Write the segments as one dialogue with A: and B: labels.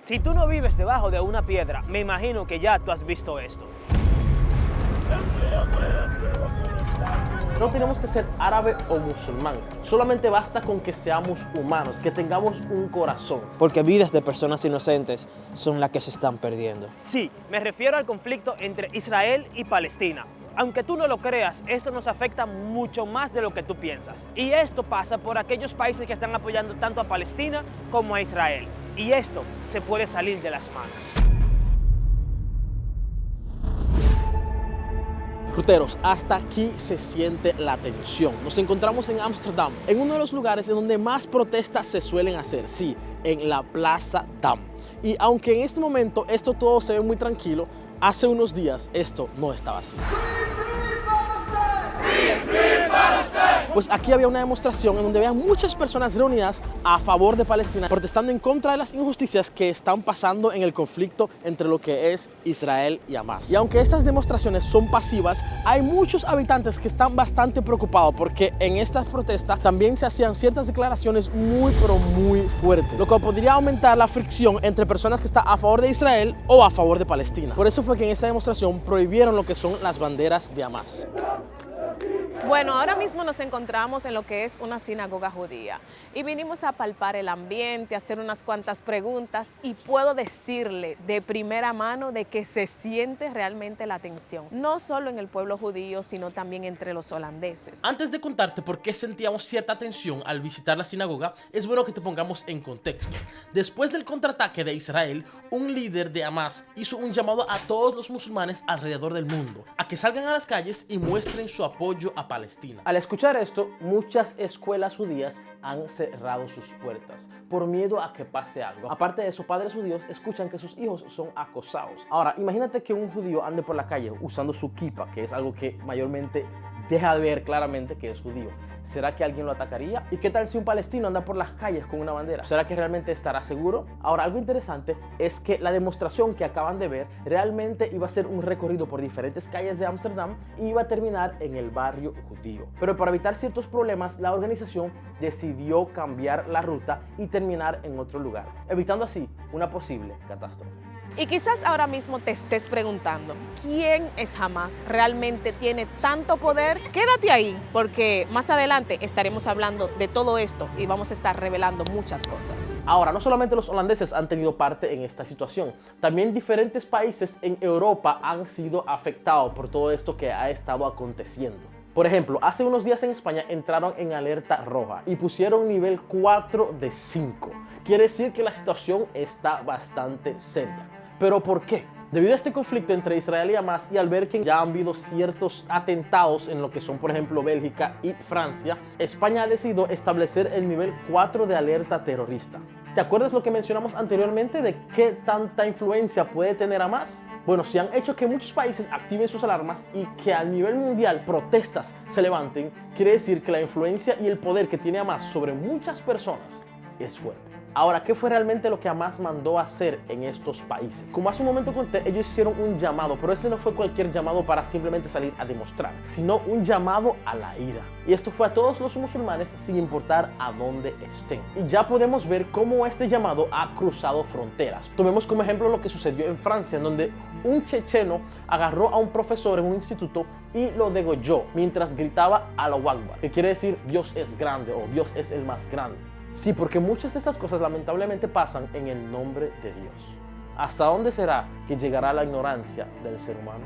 A: Si tú no vives debajo de una piedra, me imagino que ya tú has visto esto.
B: No tenemos que ser árabe o musulmán, solamente basta con que seamos humanos, que tengamos un corazón.
C: Porque vidas de personas inocentes son las que se están perdiendo.
A: Sí, me refiero al conflicto entre Israel y Palestina. Aunque tú no lo creas, esto nos afecta mucho más de lo que tú piensas. Y esto pasa por aquellos países que están apoyando tanto a Palestina como a Israel. Y esto se puede salir de las manos.
B: Ruteros, hasta aquí se siente la tensión. Nos encontramos en Ámsterdam, en uno de los lugares en donde más protestas se suelen hacer, sí, en la Plaza Dam. Y aunque en este momento esto todo se ve muy tranquilo, hace unos días esto no estaba así. Pues aquí había una demostración en donde había muchas personas reunidas a favor de Palestina, protestando en contra de las injusticias que están pasando en el conflicto entre lo que es Israel y Hamás. Y aunque estas demostraciones son pasivas, hay muchos habitantes que están bastante preocupados porque en estas protestas también se hacían ciertas declaraciones muy pero muy fuertes, lo que podría aumentar la fricción entre personas que están a favor de Israel o a favor de Palestina. Por eso fue que en esta demostración prohibieron lo que son las banderas de Hamás.
D: Bueno, ahora mismo nos encontramos en lo que es una sinagoga judía y vinimos a palpar el ambiente, a hacer unas cuantas preguntas y puedo decirle de primera mano de que se siente realmente la tensión, no solo en el pueblo judío, sino también entre los holandeses.
B: Antes de contarte por qué sentíamos cierta tensión al visitar la sinagoga, es bueno que te pongamos en contexto. Después del contraataque de Israel, un líder de Hamás hizo un llamado a todos los musulmanes alrededor del mundo a que salgan a las calles y muestren su apoyo a Palestina. Al escuchar esto, muchas escuelas judías han cerrado sus puertas por miedo a que pase algo. Aparte de eso, padres judíos escuchan que sus hijos son acosados. Ahora, imagínate que un judío ande por la calle usando su kipa, que es algo que mayormente deja de ver claramente que es judío. ¿Será que alguien lo atacaría? ¿Y qué tal si un palestino anda por las calles con una bandera? ¿Será que realmente estará seguro? Ahora, algo interesante es que la demostración que acaban de ver realmente iba a ser un recorrido por diferentes calles de Ámsterdam y iba a terminar en el barrio judío. Pero para evitar ciertos problemas, la organización decidió cambiar la ruta y terminar en otro lugar, evitando así una posible catástrofe.
D: Y quizás ahora mismo te estés preguntando, ¿quién es Hamás? ¿Realmente tiene tanto poder? Quédate ahí, porque más adelante estaremos hablando de todo esto y vamos a estar revelando muchas cosas.
B: Ahora, no solamente los holandeses han tenido parte en esta situación, también diferentes países en Europa han sido afectados por todo esto que ha estado aconteciendo. Por ejemplo, hace unos días en España entraron en alerta roja y pusieron nivel 4 de 5. Quiere decir que la situación está bastante seria. ¿Pero por qué? Debido a este conflicto entre Israel y Hamás y al ver que ya han habido ciertos atentados en lo que son, por ejemplo, Bélgica y Francia, España ha decidido establecer el nivel 4 de alerta terrorista. ¿Te acuerdas lo que mencionamos anteriormente de qué tanta influencia puede tener Hamás? Bueno, si han hecho que muchos países activen sus alarmas y que a nivel mundial protestas se levanten, quiere decir que la influencia y el poder que tiene Hamás sobre muchas personas es fuerte. Ahora, ¿qué fue realmente lo que Hamás mandó a hacer en estos países? Como hace un momento conté, ellos hicieron un llamado, pero ese no fue cualquier llamado para simplemente salir a demostrar, sino un llamado a la ira. Y esto fue a todos los musulmanes sin importar a dónde estén. Y ya podemos ver cómo este llamado ha cruzado fronteras. Tomemos como ejemplo lo que sucedió en Francia, en donde un checheno agarró a un profesor en un instituto y lo degolló mientras gritaba Allahu Akbar, que quiere decir Dios es grande o Dios es el más grande. Sí, porque muchas de estas cosas lamentablemente pasan en el nombre de Dios. ¿Hasta dónde será que llegará la ignorancia del ser humano?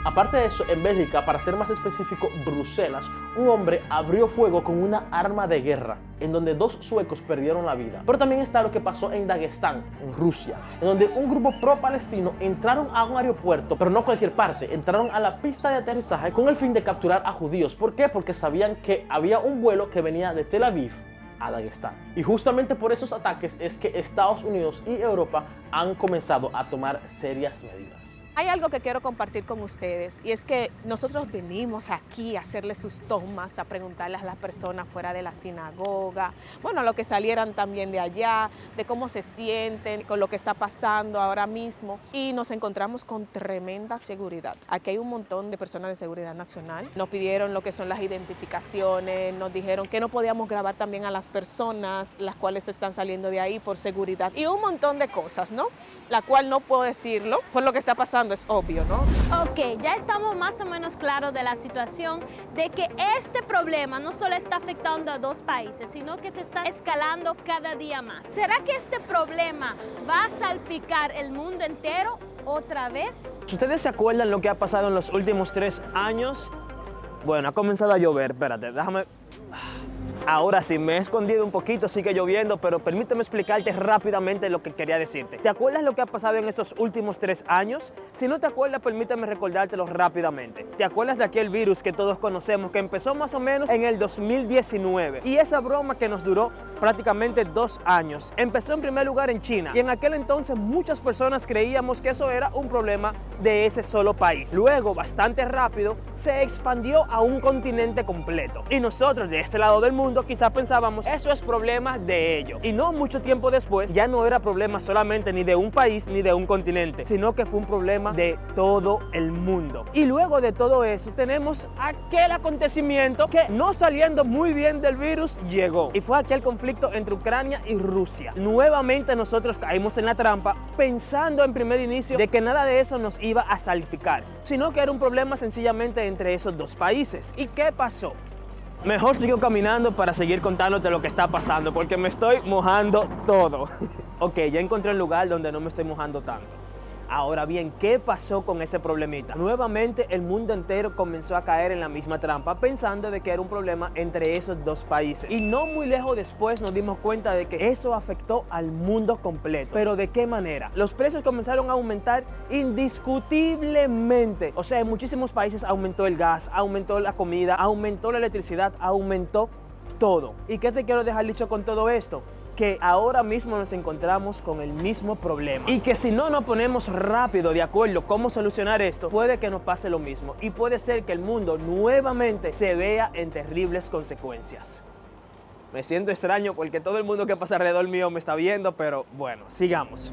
B: Aparte de eso, en Bélgica, para ser más específico, Bruselas, un hombre abrió fuego con una arma de guerra, en donde 2 suecos perdieron la vida. Pero también está lo que pasó en Daguestán, en Rusia, en donde un grupo pro-palestino entraron a un aeropuerto, pero no cualquier parte, entraron a la pista de aterrizaje con el fin de capturar a judíos. ¿Por qué? Porque sabían que había un vuelo que venía de Tel Aviv a Daguestán. Y justamente por esos ataques es que Estados Unidos y Europa han comenzado a tomar serias medidas.
D: Hay algo que quiero compartir con ustedes y es que nosotros venimos aquí a hacerle sus tomas, a preguntarles a las personas fuera de la sinagoga, bueno, lo que salieran también de allá, de cómo se sienten con lo que está pasando ahora mismo, y nos encontramos con tremenda seguridad. Aquí hay un montón de personas de seguridad nacional. Nos pidieron lo que son las identificaciones, nos dijeron que no podíamos grabar también a las personas las cuales están saliendo de ahí por seguridad y un montón de cosas, ¿no? La cual no puedo decirlo por lo que está pasando, es obvio, ¿no?
E: Ok, ya estamos más o menos claros de la situación de que este problema no solo está afectando a dos países, sino que se está escalando cada día más. ¿Será que este problema va a salpicar el mundo entero otra vez?
A: ¿Ustedes se acuerdan lo que ha pasado en los últimos 3 años? Bueno, ha comenzado a llover, espérate, déjame... Ahora sí, me he escondido un poquito, sigue lloviendo, pero permíteme explicarte rápidamente lo que quería decirte. ¿Te acuerdas lo que ha pasado en estos últimos 3 años? Si no te acuerdas, permíteme recordártelo rápidamente. ¿Te acuerdas de aquel virus que todos conocemos que empezó más o menos en el 2019? Y esa broma que nos duró prácticamente 2 años. Empezó en primer lugar en China y en aquel entonces muchas personas creíamos que eso era un problema de ese solo país. Luego, bastante rápido, se expandió a un continente completo. Y nosotros de este lado del mundo quizás pensábamos, eso es problema de ellos. Y no mucho tiempo después, ya no era problema solamente ni de un país ni de un continente, sino que fue un problema de todo el mundo. Y luego de todo eso, tenemos aquel acontecimiento que, no saliendo muy bien del virus, llegó. Y fue aquel conflicto entre Ucrania y Rusia. Nuevamente nosotros caímos en la trampa pensando en primer inicio de que nada de eso nos iba a salpicar, sino que era un problema sencillamente entre esos dos países. ¿Y qué pasó? Mejor sigo caminando para seguir contándote lo que está pasando, porque me estoy mojando todo. Ok, ya encontré el lugar donde no me estoy mojando tanto. Ahora bien, ¿qué pasó con ese problemita? Nuevamente el mundo entero comenzó a caer en la misma trampa pensando de que era un problema entre esos dos países. Y no muy lejos después nos dimos cuenta de que eso afectó al mundo completo. ¿Pero de qué manera? Los precios comenzaron a aumentar indiscutiblemente. O sea, en muchísimos países aumentó el gas, aumentó la comida, aumentó la electricidad, aumentó todo. ¿Y qué te quiero dejar dicho con todo esto? Que ahora mismo nos encontramos con el mismo problema y que si no nos ponemos rápido de acuerdo cómo solucionar esto, puede que nos pase lo mismo y puede ser que el mundo nuevamente se vea en terribles consecuencias. Me siento extraño porque todo el mundo que pasa alrededor mío me está viendo, pero bueno, sigamos.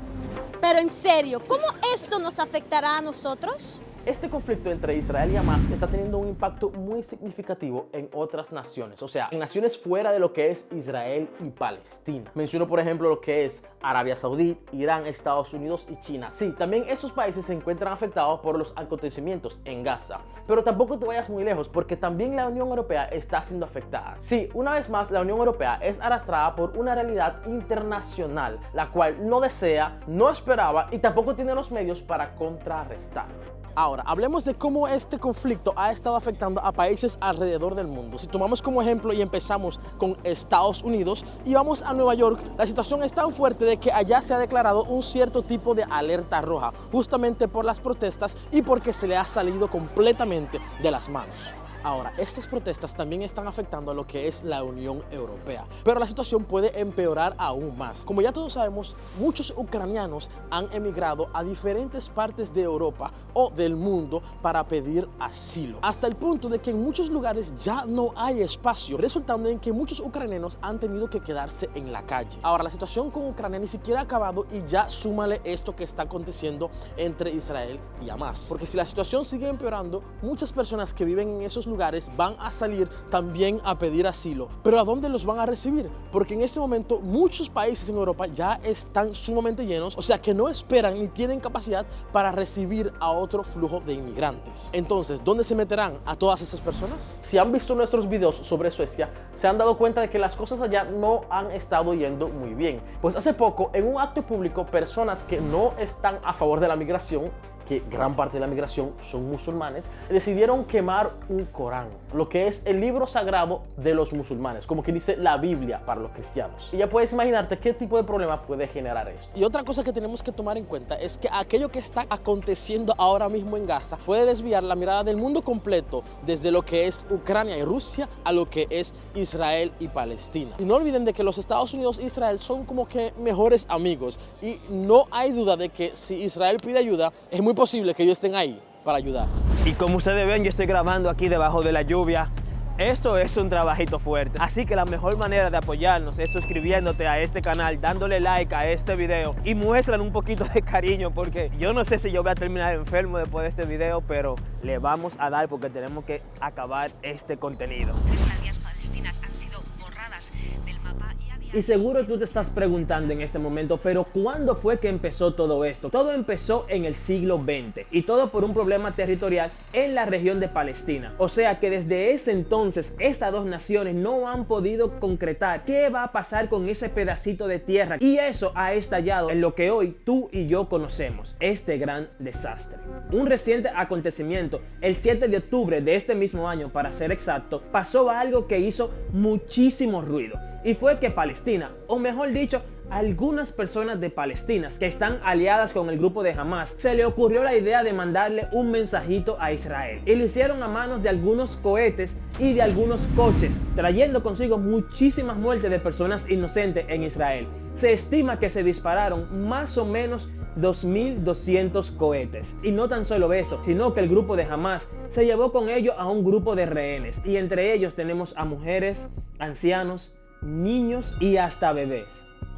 E: Pero en serio, ¿cómo esto nos afectará a nosotros?
B: Este conflicto entre Israel y Hamas está teniendo un impacto muy significativo en otras naciones, o sea, en naciones fuera de lo que es Israel y Palestina. Menciono, por ejemplo, lo que es Arabia Saudí, Irán, Estados Unidos y China. Sí, también esos países se encuentran afectados por los acontecimientos en Gaza. Pero tampoco te vayas muy lejos, porque también la Unión Europea está siendo afectada. Sí, una vez más, la Unión Europea es arrastrada por una realidad internacional, la cual no desea, no esperaba y tampoco tiene los medios para contrarrestar. Ahora, hablemos de cómo este conflicto ha estado afectando a países alrededor del mundo. Si tomamos como ejemplo y empezamos con Estados Unidos y vamos a Nueva York, la situación es tan fuerte de que allá se ha declarado un cierto tipo de alerta roja, justamente por las protestas y porque se le ha salido completamente de las manos. Ahora, estas protestas también están afectando a lo que es la Unión Europea, pero la situación puede empeorar aún más. Como ya todos sabemos, muchos ucranianos han emigrado a diferentes partes de Europa o del mundo para pedir asilo, hasta el punto de que en muchos lugares ya no hay espacio, resultando en que muchos ucranianos han tenido que quedarse en la calle. Ahora, la situación con Ucrania ni siquiera ha acabado y ya súmale esto que está aconteciendo entre Israel y Hamas, porque si la situación sigue empeorando, muchas personas que viven en esos lugares van a salir también a pedir asilo. Pero ¿a dónde los van a recibir? Porque en este momento muchos países en Europa ya están sumamente llenos, o sea que no esperan ni tienen capacidad para recibir a otro flujo de inmigrantes. Entonces, ¿dónde se meterán a todas esas personas? Si han visto nuestros videos sobre Suecia, se han dado cuenta de que las cosas allá no han estado yendo muy bien. Pues hace poco, en un acto público, personas que no están a favor de la migración, que gran parte de la migración son musulmanes, decidieron quemar un Corán, lo que es el libro sagrado de los musulmanes, como que dice la Biblia para los cristianos. Y ya puedes imaginarte qué tipo de problema puede generar esto. Y otra cosa que tenemos que tomar en cuenta es que aquello que está aconteciendo ahora mismo en Gaza puede desviar la mirada del mundo completo, desde lo que es Ucrania y Rusia a lo que es Israel y Palestina. Y no olviden de que los Estados Unidos e Israel son como que mejores amigos, y no hay duda de que si Israel pide ayuda, es muy muy posible que ellos estén ahí para ayudar.
A: Y como ustedes ven, yo estoy grabando aquí debajo de la lluvia. Esto es un trabajito fuerte, así que la mejor manera de apoyarnos es suscribiéndote a este canal, dándole like a este video y muéstrale un poquito de cariño, porque yo no sé si yo voy a terminar enfermo después de este video, pero le vamos a dar porque tenemos que acabar este contenido.
F: 3 aldeas palestinas han sido borradas del mapa y a día
A: Y seguro tú te estás preguntando en este momento, pero ¿cuándo fue que empezó todo esto? Todo empezó en el siglo XX y todo por un problema territorial en la región de Palestina. O sea que desde ese entonces estas dos naciones no han podido concretar qué va a pasar con ese pedacito de tierra, y eso ha estallado en lo que hoy tú y yo conocemos, este gran desastre. Un reciente acontecimiento, el 7 de octubre de este mismo año para ser exacto, pasó algo que hizo muchísimo ruido. Y fue que Palestina, o mejor dicho, algunas personas de Palestina que están aliadas con el grupo de Hamas, se le ocurrió la idea de mandarle un mensajito a Israel. Y lo hicieron a manos de algunos cohetes y de algunos coches, trayendo consigo muchísimas muertes de personas inocentes en Israel. Se estima que se dispararon más o menos 2.200 cohetes. Y no tan solo eso, sino que el grupo de Hamas se llevó con ello a un grupo de rehenes. Y entre ellos tenemos a mujeres, ancianos, niños y hasta bebés.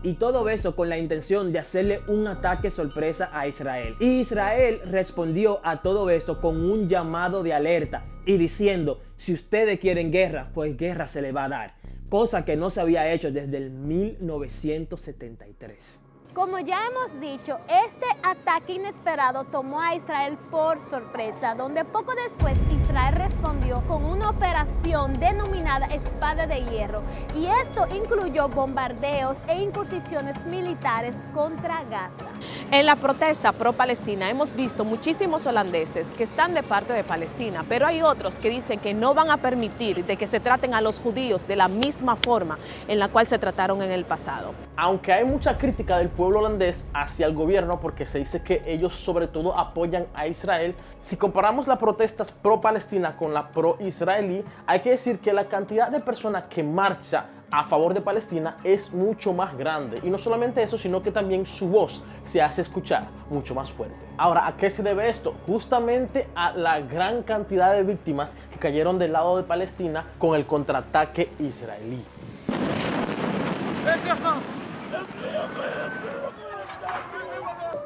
A: Y todo eso con la intención de hacerle un ataque sorpresa a Israel. Y Israel respondió a todo esto con un llamado de alerta y diciendo: si ustedes quieren guerra, pues guerra se le va a dar. Cosa que no se había hecho desde el 1973.
E: Como ya hemos dicho, este ataque inesperado tomó a Israel por sorpresa, donde poco después Israel respondió con una operación denominada Espada de Hierro, y esto incluyó bombardeos e incursiones militares contra Gaza.
D: En la protesta pro-Palestina hemos visto muchísimos holandeses que están de parte de Palestina, pero hay otros que dicen que no van a permitir de que se traten a los judíos de la misma forma en la cual se trataron en el pasado.
B: Aunque hay mucha crítica del pueblo holandés hacia el gobierno porque se dice que ellos sobre todo apoyan a Israel, si comparamos las protestas pro-Palestina con la pro-israelí, hay que decir que la cantidad de personas que marcha a favor de Palestina es mucho más grande. Y no solamente eso, sino que también su voz se hace escuchar mucho más fuerte. Ahora, ¿a qué se debe esto? Justamente a la gran cantidad de víctimas que cayeron del lado de Palestina con el contraataque israelí.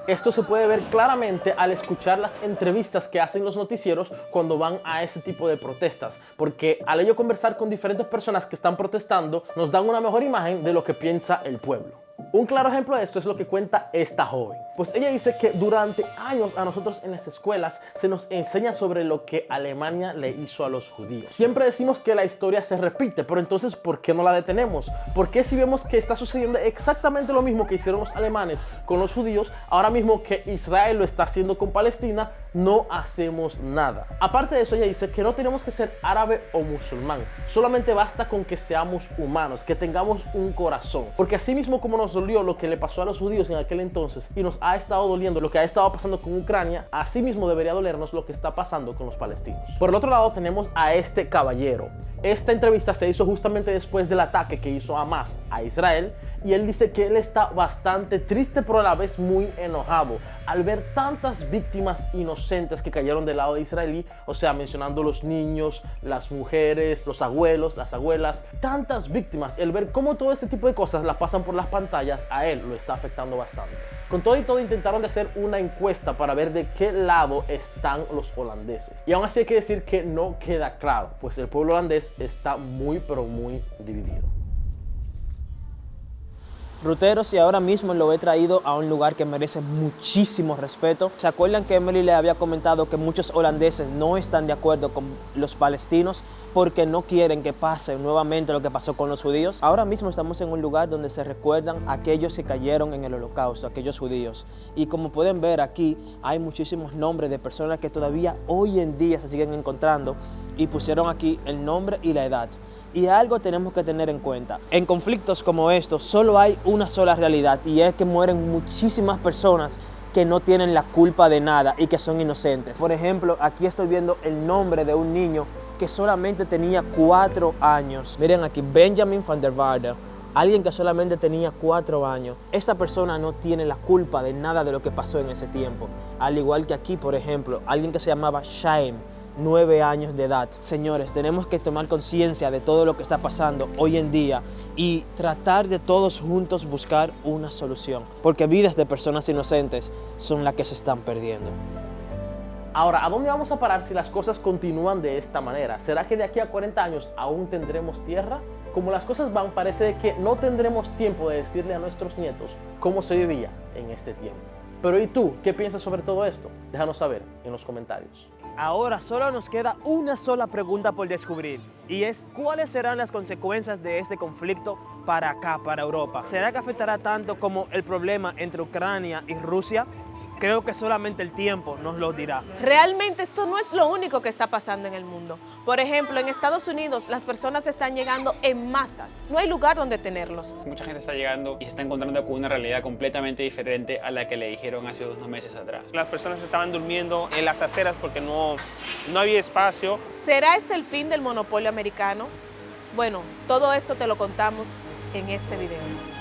B: Esto se puede ver claramente al escuchar las entrevistas que hacen los noticieros cuando van a ese tipo de protestas, porque al ello conversar con diferentes personas que están protestando, nos dan una mejor imagen de lo que piensa el pueblo. Un claro ejemplo de esto es lo que cuenta esta joven. Pues ella dice que durante años a nosotros en las escuelas se nos enseña sobre lo que Alemania le hizo a los judíos. Siempre decimos que la historia se repite, pero entonces ¿por qué no la detenemos? ¿Por qué si vemos que está sucediendo exactamente lo mismo que hicieron los alemanes con los judíos, ahora mismo que Israel lo está haciendo con Palestina, no hacemos nada? Aparte de eso, ella dice que no tenemos que ser árabe o musulmán, solamente basta con que seamos humanos, que tengamos un corazón, porque así mismo como nos dolió lo que le pasó a los judíos en aquel entonces y nos ha estado doliendo lo que ha estado pasando con Ucrania, así mismo debería dolernos lo que está pasando con los palestinos. Por el otro lado tenemos a este caballero. Esta entrevista se hizo justamente después del ataque que hizo Hamas a Israel, y él dice que él está bastante triste pero a la vez muy enojado al ver tantas víctimas inocentes que cayeron del lado de israelí, o sea, mencionando los niños, las mujeres, los abuelos, las abuelas, tantas víctimas. El ver cómo todo este tipo de cosas las pasan por las pantallas, a él lo está afectando bastante. Con todo y todo intentaron de hacer una encuesta para ver de qué lado están los holandeses, y aún así hay que decir que no queda claro, pues el pueblo holandés está muy pero muy dividido.
C: Ruteros, y ahora mismo lo he traído a un lugar que merece muchísimo respeto. ¿Se acuerdan que Emily le había comentado que muchos holandeses no están de acuerdo con los palestinos porque no quieren que pase nuevamente lo que pasó con los judíos? Ahora mismo estamos en un lugar donde se recuerdan a aquellos que cayeron en el holocausto, aquellos judíos. Y como pueden ver aquí, hay muchísimos nombres de personas que todavía hoy en día se siguen encontrando, y pusieron aquí el nombre y la edad. Y algo tenemos que tener en cuenta: en conflictos como estos solo hay una sola realidad, y es que mueren muchísimas personas que no tienen la culpa de nada y que son inocentes. Por ejemplo, aquí estoy viendo el nombre de un niño que solamente tenía 4 años. Miren aquí, Benjamin van der Waarde. alguien que solamente tenía 4 años, esa persona no tiene la culpa de nada de lo que pasó en ese tiempo. Al igual que aquí, por ejemplo, alguien que se llamaba Shaim, 9 años de edad. Señores, tenemos que tomar conciencia de todo lo que está pasando hoy en día y tratar de todos juntos buscar una solución, porque vidas de personas inocentes son las que se están perdiendo.
B: Ahora, ¿a dónde vamos a parar si las cosas continúan de esta manera? ¿Será que de aquí a 40 años aún tendremos tierra? Como las cosas van, parece que no tendremos tiempo de decirle a nuestros nietos cómo se vivía en este tiempo. Pero ¿y tú? ¿Qué piensas sobre todo esto? Déjanos saber en los comentarios.
A: Ahora solo nos queda una sola pregunta por descubrir, y es ¿cuáles serán las consecuencias de este conflicto para acá, para Europa? ¿Será que afectará tanto como el problema entre Ucrania y Rusia? Creo que solamente el tiempo nos lo dirá.
D: Realmente esto no es lo único que está pasando en el mundo. Por ejemplo, en Estados Unidos las personas están llegando en masas. No hay lugar donde tenerlos.
G: Mucha gente está llegando y se está encontrando con una realidad completamente diferente a la que le dijeron hace unos meses atrás.
H: Las personas estaban durmiendo en las aceras porque no había espacio.
D: ¿Será este el fin del monopolio americano? Bueno, todo esto te lo contamos en este video.